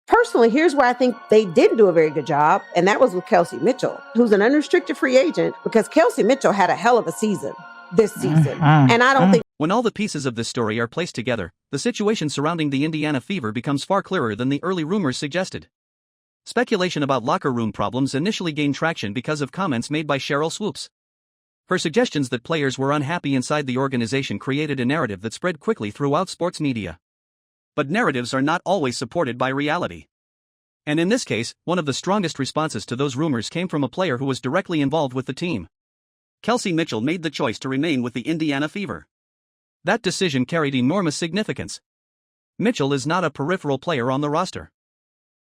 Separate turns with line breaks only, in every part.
Personally, here's where I think they didn't do a very good job, and that was with Kelsey Mitchell, who's an unrestricted free agent, because Kelsey Mitchell had a hell of a season this season. And I don't think...
When all the pieces of this story are placed together, the situation surrounding the Indiana Fever becomes far clearer than the early rumors suggested. Speculation about locker room problems initially gained traction because of comments made by Sheryl Swoopes. Her suggestions that players were unhappy inside the organization created a narrative that spread quickly throughout sports media. But narratives are not always supported by reality. And in this case, one of the strongest responses to those rumors came from a player who was directly involved with the team. Kelsey Mitchell made the choice to remain with the Indiana Fever. That decision carried enormous significance. Mitchell is not a peripheral player on the roster.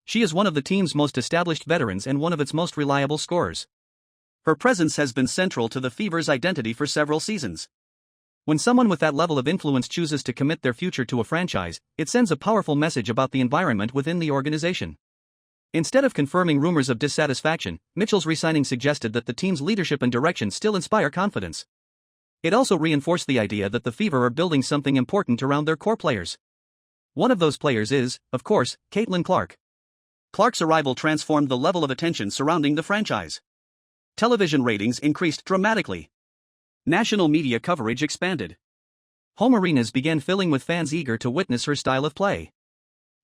She is one of the team's most established veterans and one of its most reliable scorers. Her presence has been central to the Fever's identity for several seasons. When someone with that level of influence chooses to commit their future to a franchise, it sends a powerful message about the environment within the organization. Instead of confirming rumors of dissatisfaction, Mitchell's re-signing suggested that the team's leadership and direction still inspire confidence. It also reinforced the idea that the Fever are building something important around their core players. One of those players is, of course, Caitlin Clark. Clark's arrival transformed the level of attention surrounding the franchise. Television ratings increased dramatically. National media coverage expanded. Home arenas began filling with fans eager to witness her style of play.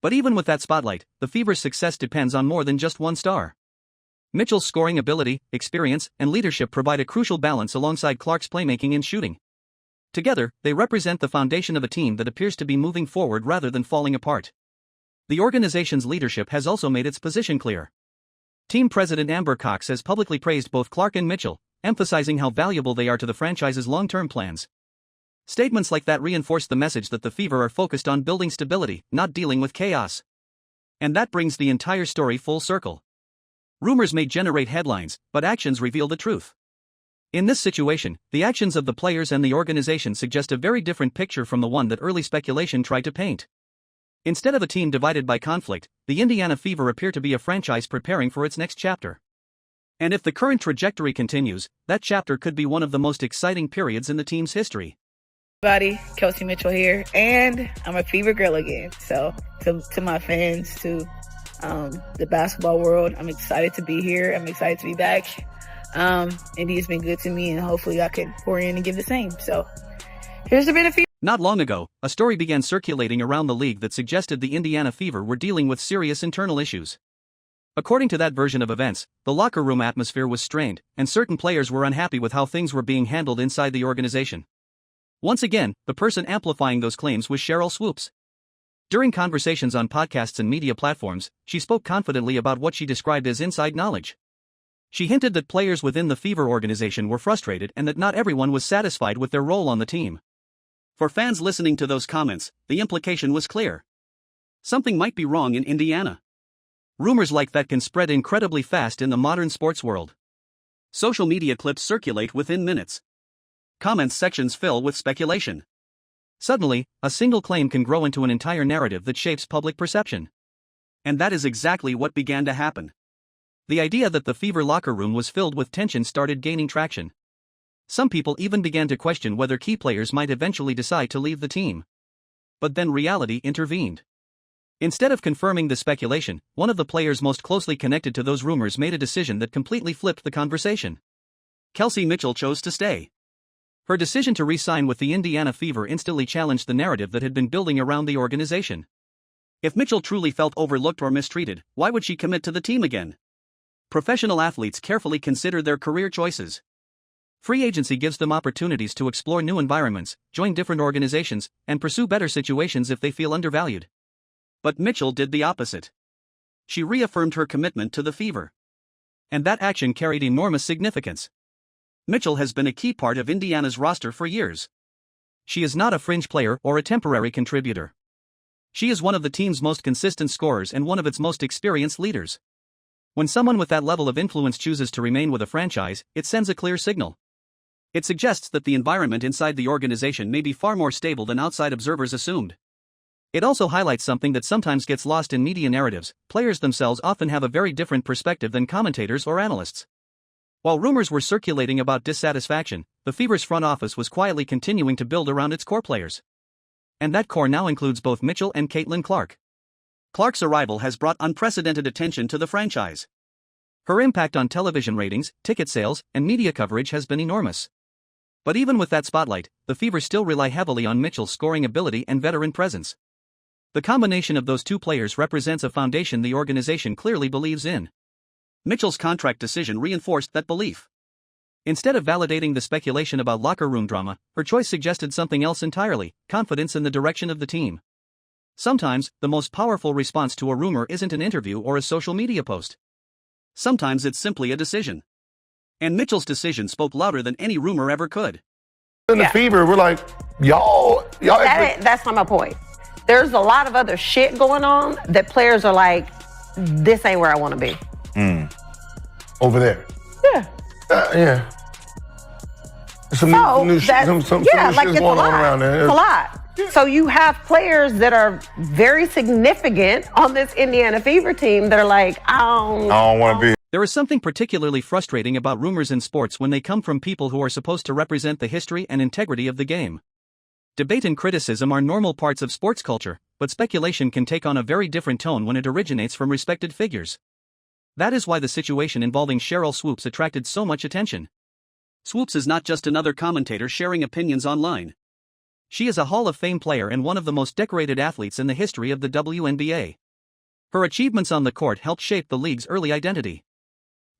But even with that spotlight, the Fever's success depends on more than just one star. Mitchell's scoring ability, experience, and leadership provide a crucial balance alongside Clark's playmaking and shooting. Together, they represent the foundation of a team that appears to be moving forward rather than falling apart. The organization's leadership has also made its position clear. Team President Amber Cox has publicly praised both Clark and Mitchell, emphasizing how valuable they are to the franchise's long-term plans. Statements like that reinforce the message that the Fever are focused on building stability, not dealing with chaos. And that brings the entire story full circle. Rumors may generate headlines, but actions reveal the truth. In this situation, the actions of the players and the organization suggest a very different picture from the one that early speculation tried to paint. Instead of a team divided by conflict, the Indiana Fever appear to be a franchise preparing for its next chapter. And if the current trajectory continues, that chapter could be one of the most exciting periods in the team's history.
Everybody, Kelsey Mitchell here, and I'm a Fever girl again. So to my fans, to the basketball world, I'm excited to be here. I'm excited to be back. Indy has been good to me, and hopefully I can pour in and give the same. So here's the benefit.
Not long ago, a story began circulating around the league that suggested the Indiana Fever were dealing with serious internal issues. According to that version of events, the locker room atmosphere was strained, and certain players were unhappy with how things were being handled inside the organization. Once again, the person amplifying those claims was Sheryl Swoopes. During conversations on podcasts and media platforms, she spoke confidently about what she described as inside knowledge. She hinted that players within the Fever organization were frustrated and that not everyone was satisfied with their role on the team. For fans listening to those comments, the implication was clear. Something might be wrong in Indiana. Rumors like that can spread incredibly fast in the modern sports world. Social media clips circulate within minutes. Comments sections fill with speculation. Suddenly, a single claim can grow into an entire narrative that shapes public perception. And that is exactly what began to happen. The idea that the Fever locker room was filled with tension started gaining traction. Some people even began to question whether key players might eventually decide to leave the team. But then reality intervened. Instead of confirming the speculation, one of the players most closely connected to those rumors made a decision that completely flipped the conversation. Kelsey Mitchell chose to stay. Her decision to re-sign with the Indiana Fever instantly challenged the narrative that had been building around the organization. If Mitchell truly felt overlooked or mistreated, why would she commit to the team again? Professional athletes carefully consider their career choices. Free agency gives them opportunities to explore new environments, join different organizations, and pursue better situations if they feel undervalued. But Mitchell did the opposite. She reaffirmed her commitment to the Fever. And that action carried enormous significance. Mitchell has been a key part of Indiana's roster for years. She is not a fringe player or a temporary contributor. She is one of the team's most consistent scorers and one of its most experienced leaders. When someone with that level of influence chooses to remain with a franchise, it sends a clear signal. It suggests that the environment inside the organization may be far more stable than outside observers assumed. It also highlights something that sometimes gets lost in media narratives: players themselves often have a very different perspective than commentators or analysts. While rumors were circulating about dissatisfaction, the Fever's front office was quietly continuing to build around its core players. And that core now includes both Mitchell and Caitlin Clark. Clark's arrival has brought unprecedented attention to the franchise. Her impact on television ratings, ticket sales, and media coverage has been enormous. But even with that spotlight, the Fever still rely heavily on Mitchell's scoring ability and veteran presence. The combination of those two players represents a foundation the organization clearly believes in. Mitchell's contract decision reinforced that belief. Instead of validating the speculation about locker room drama, her choice suggested something else entirely: confidence in the direction of the team. Sometimes, the most powerful response to a rumor isn't an interview or a social media post. Sometimes it's simply a decision. And Mitchell's decision spoke louder than any rumor ever could.
In the Fever, we're like, y'all.
That's not my point. There's a lot of other shit going on that players are like, this ain't where I want to be.
Over there.
Yeah.
Yeah. Some new shit going on around there.
It's a lot. So you have players that are very significant on this Indiana Fever team that are like, I don't
want to be.
There is something particularly frustrating about rumors in sports when they come from people who are supposed to represent the history and integrity of the game. Debate and criticism are normal parts of sports culture, but speculation can take on a very different tone when it originates from respected figures. That is why the situation involving Sheryl Swoopes attracted so much attention. Swoopes is not just another commentator sharing opinions online. She is a Hall of Fame player and one of the most decorated athletes in the history of the WNBA. Her achievements on the court helped shape the league's early identity.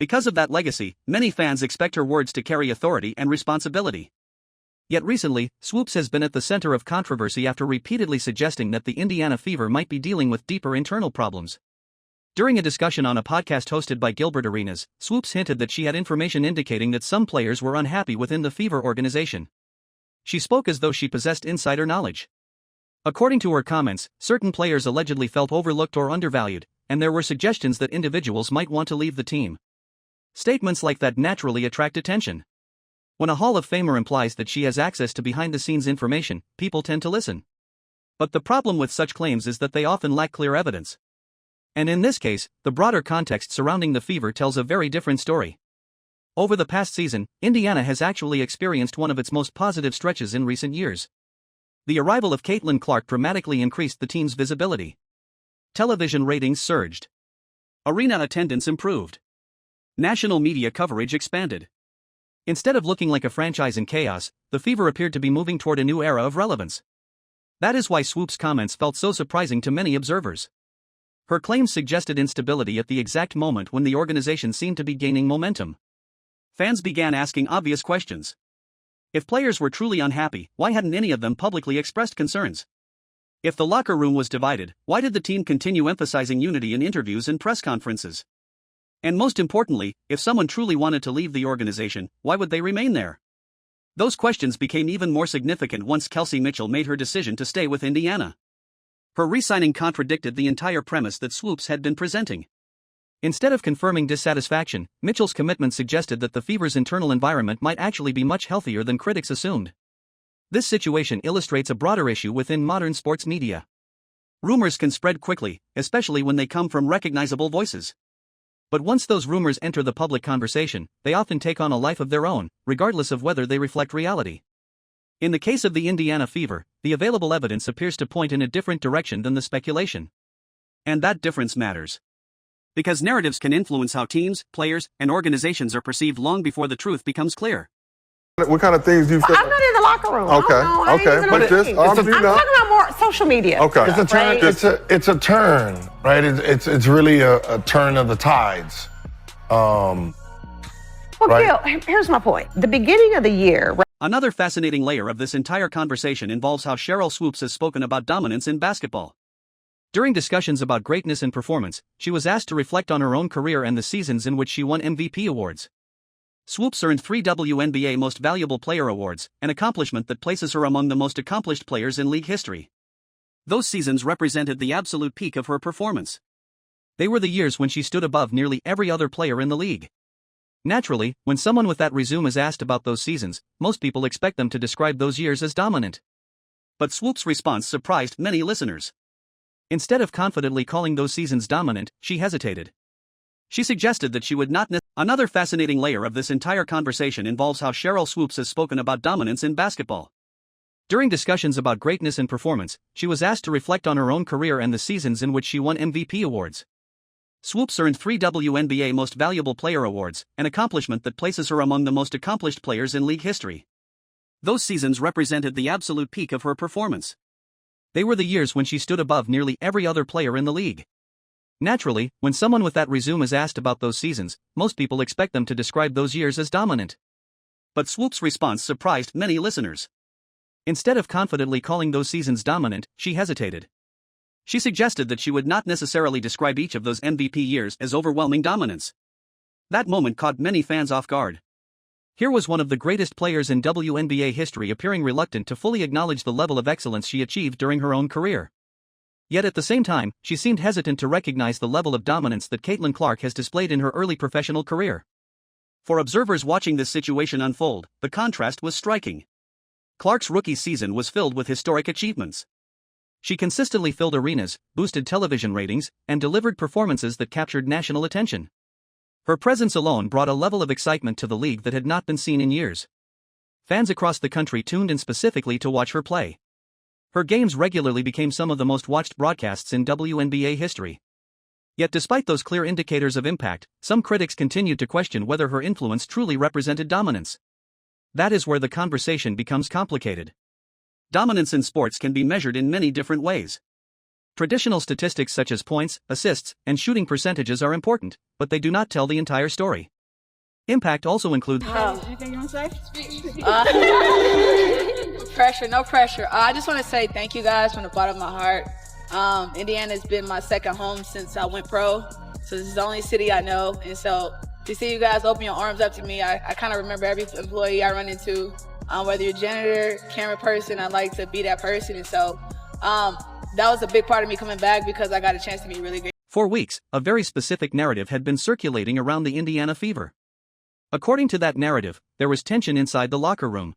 Because of that legacy, many fans expect her words to carry authority and responsibility. Yet recently, Swoopes has been at the center of controversy after repeatedly suggesting that the Indiana Fever might be dealing with deeper internal problems. During a discussion on a podcast hosted by Gilbert Arenas, Swoopes hinted that she had information indicating that some players were unhappy within the Fever organization. She spoke as though she possessed insider knowledge. According to her comments, certain players allegedly felt overlooked or undervalued, and there were suggestions that individuals might want to leave the team. Statements like that naturally attract attention. When a Hall of Famer implies that she has access to behind-the-scenes information, people tend to listen. But the problem with such claims is that they often lack clear evidence. And in this case, the broader context surrounding the Fever tells a very different story. Over the past season, Indiana has actually experienced one of its most positive stretches in recent years. The arrival of Caitlin Clark dramatically increased the team's visibility. Television ratings surged. Arena attendance improved. National media coverage expanded. Instead of looking like a franchise in chaos, the Fever appeared to be moving toward a new era of relevance. That is why Swoopes' comments felt so surprising to many observers. Her claims suggested instability at the exact moment when the organization seemed to be gaining momentum. Fans began asking obvious questions. If players were truly unhappy, why hadn't any of them publicly expressed concerns? If the locker room was divided, why did the team continue emphasizing unity in interviews and press conferences? And most importantly, if someone truly wanted to leave the organization, why would they remain there? Those questions became even more significant once Kelsey Mitchell made her decision to stay with Indiana. Her re-signing contradicted the entire premise that Swoopes had been presenting. Instead of confirming dissatisfaction, Mitchell's commitment suggested that the Fever's internal environment might actually be much healthier than critics assumed. This situation illustrates a broader issue within modern sports media. Rumors can spread quickly, especially when they come from recognizable voices. But once those rumors enter the public conversation, they often take on a life of their own, regardless of whether they reflect reality. In the case of the Indiana Fever, the available evidence appears to point in a different direction than the speculation. And that difference matters. Because narratives can influence how teams, players, and organizations are perceived long before the truth becomes clear.
What kind of things do you say?
I'm not in the locker room.
Okay. But
I'm talking about more social media.
Okay.
It's a turn.
Right?
It's a turn, right? It's really a turn of the tides.
Well,
Right.
Gil, here's my point. The beginning of the year.
Another fascinating layer of this entire conversation involves how Sheryl Swoopes has spoken about dominance in basketball. During discussions about greatness and performance, she was asked to reflect on her own career and the seasons in which she won MVP awards. Swoopes earned 3 WNBA Most Valuable Player awards, an accomplishment that places her among the most accomplished players in league history. Those seasons represented the absolute peak of her performance. They were the years when she stood above nearly every other player in the league. Naturally, when someone with that resume is asked about those seasons, most people expect them to describe those years as dominant. But Swoopes' response surprised many listeners. Instead of confidently calling those seasons dominant, she hesitated. She suggested that she would not. Another fascinating layer of this entire conversation involves how Sheryl Swoopes has spoken about dominance in basketball. During discussions about greatness and performance, she was asked to reflect on her own career and the seasons in which she won MVP awards. Swoopes earned 3 WNBA Most Valuable Player awards, an accomplishment that places her among the most accomplished players in league history. Those seasons represented the absolute peak of her performance. They were the years when she stood above nearly every other player in the league. Naturally, when someone with that resume is asked about those seasons, most people expect them to describe those years as dominant. But Swoopes' response surprised many listeners. Instead of confidently calling those seasons dominant, she hesitated. She suggested that she would not necessarily describe each of those MVP years as overwhelming dominance. That moment caught many fans off guard. Here was one of the greatest players in WNBA history appearing reluctant to fully acknowledge the level of excellence she achieved during her own career. Yet at the same time, she seemed hesitant to recognize the level of dominance that Caitlin Clark has displayed in her early professional career. For observers watching this situation unfold, the contrast was striking. Clark's rookie season was filled with historic achievements. She consistently filled arenas, boosted television ratings, and delivered performances that captured national attention. Her presence alone brought a level of excitement to the league that had not been seen in years. Fans across the country tuned in specifically to watch her play. Her games regularly became some of the most watched broadcasts in WNBA history. Yet despite those clear indicators of impact, some critics continued to question whether her influence truly represented dominance. That is where the conversation becomes complicated. Dominance in sports can be measured in many different ways. Traditional statistics such as points, assists, and shooting percentages are important, but they do not tell the entire story. Impact also includes
Anything you want to say? Pressure, no pressure. I just want to say thank you guys from the bottom of my heart. Indiana's been my second home since I went pro, so this is the only city I know, and so to see you guys open your arms up to me, I kind of remember every employee I run into. Whether you're a janitor, camera person, I like to be that person. And so that was a big part of me coming back because I got a chance to be really great.
For weeks, a very specific narrative had been circulating around the Indiana Fever. According to that narrative, there was tension inside the locker room.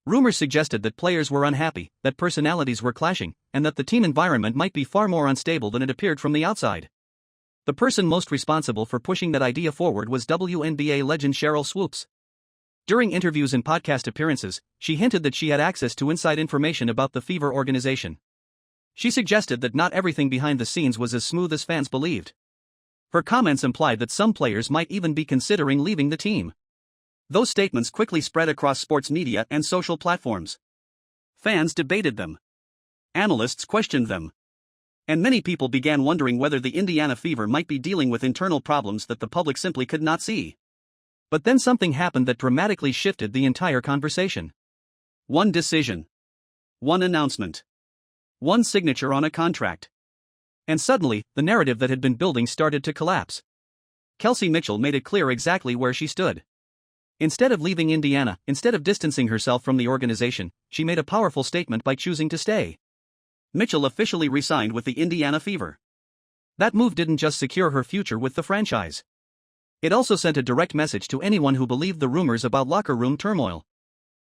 Rumors suggested that players were unhappy, that personalities were clashing, and that the team environment might be far more unstable than it appeared from the outside. The person most responsible for pushing that idea forward was WNBA legend Sheryl Swoopes. During interviews and podcast appearances, she hinted that she had access to inside information about the Fever organization. She suggested that not everything behind the scenes was as smooth as fans believed. Her comments implied that some players might even be considering leaving the team. Those statements quickly spread across sports media and social platforms. Fans debated them. Analysts questioned them. And many people began wondering whether the Indiana Fever might be dealing with internal problems that the public simply could not see. But then something happened that dramatically shifted the entire conversation. One decision. One announcement. One signature on a contract. And suddenly, the narrative that had been building started to collapse. Kelsey Mitchell made it clear exactly where she stood. Instead of leaving Indiana, instead of distancing herself from the organization, she made a powerful statement by choosing to stay. Mitchell officially re-signed with the Indiana Fever. That move didn't just secure her future with the franchise. It also sent a direct message to anyone who believed the rumors about locker room turmoil.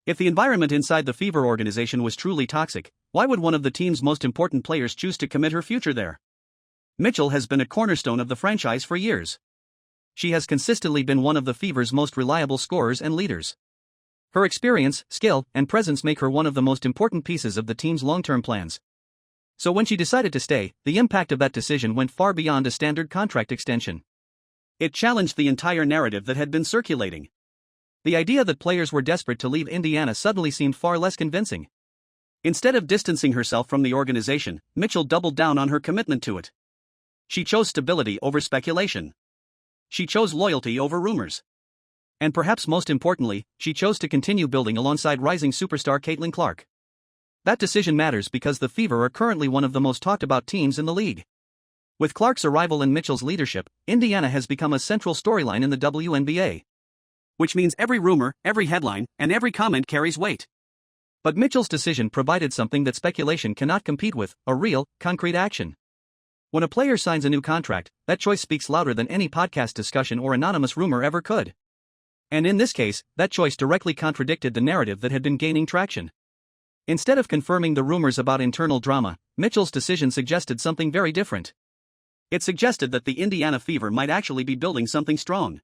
If the environment inside the Fever organization was truly toxic, why would one of the team's most important players choose to commit her future there? Mitchell has been a cornerstone of the franchise for years. She has consistently been one of the Fever's most reliable scorers and leaders. Her experience, skill, and presence make her one of the most important pieces of the team's long-term plans. So when she decided to stay, the impact of that decision went far beyond a standard contract extension. It challenged the entire narrative that had been circulating. The idea that players were desperate to leave Indiana suddenly seemed far less convincing. Instead of distancing herself from the organization, Mitchell doubled down on her commitment to it. She chose stability over speculation. She chose loyalty over rumors. And perhaps most importantly, she chose to continue building alongside rising superstar Caitlin Clark. That decision matters because the Fever are currently one of the most talked about teams in the league. With Clark's arrival and Mitchell's leadership, Indiana has become a central storyline in the WNBA. Which means every rumor, every headline, and every comment carries weight. But Mitchell's decision provided something that speculation cannot compete with: a real, concrete action. When a player signs a new contract, that choice speaks louder than any podcast discussion or anonymous rumor ever could. And in this case, that choice directly contradicted the narrative that had been gaining traction. Instead of confirming the rumors about internal drama, Mitchell's decision suggested something very different. It suggested that the Indiana Fever might actually be building something strong.